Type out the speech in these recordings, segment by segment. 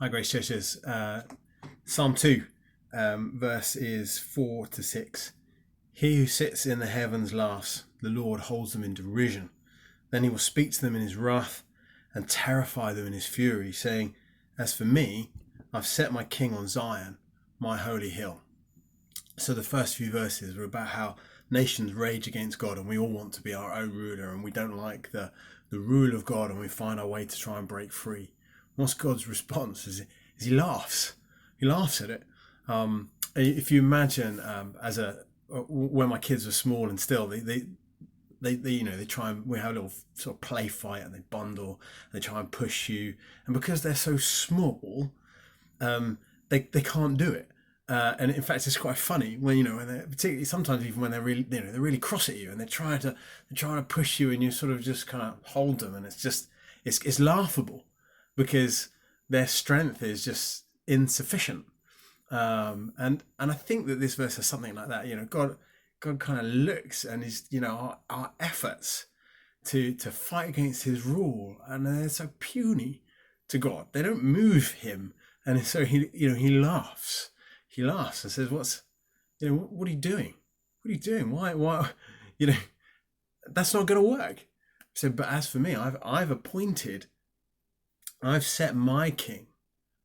Hi, Grace Churches. Psalm 2, verses 4 to 6. He who sits in the heavens laughs, the Lord holds them in derision. Then he will speak to them in his wrath and terrify them in his fury, saying, As for me, I've set my king on Zion, my holy hill. So the first few verses are about how nations rage against God and we all want to be our own ruler and we don't like the rule of God and we find our way to try and break free. What's God's response is he laughs. He laughs at it. If you imagine when my kids were small and still they try and we have a little sort of play fight and they bundle and they try and push you, and because they're so small, they can't do it. And in fact, it's quite funny when when they're, particularly sometimes even when they're really they're really cross at you and they're trying to push you and you sort of just kind of hold them, and it's laughable because their strength is just insufficient. And I think that this verse has something like that. God kind of looks and is our efforts to fight against His rule, and they're so puny to God. They don't move Him, and so He laughs. He laughs and says, what are you doing? What are you doing? Why? That's not going to work. So, but as for me, I've set my king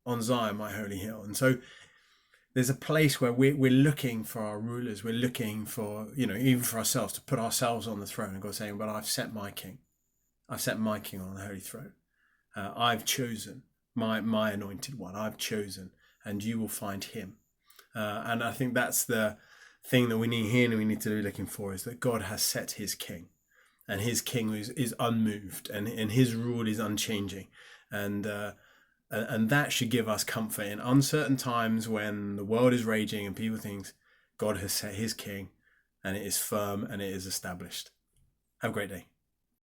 on Zion, my holy hill. And so there's a place where we're looking for our rulers. We're looking for, even for ourselves, to put ourselves on the throne. And God saying, but I've set my king. I've set my king on the holy throne. I've chosen my anointed one. I've chosen, and you will find him. And I think that's the thing that we need here and we need to be looking for, is that God has set his king, and his king is unmoved, and his rule is unchanging. And that should give us comfort in uncertain times when the world is raging and people think God has set his king and it is firm and it is established. Have a great day.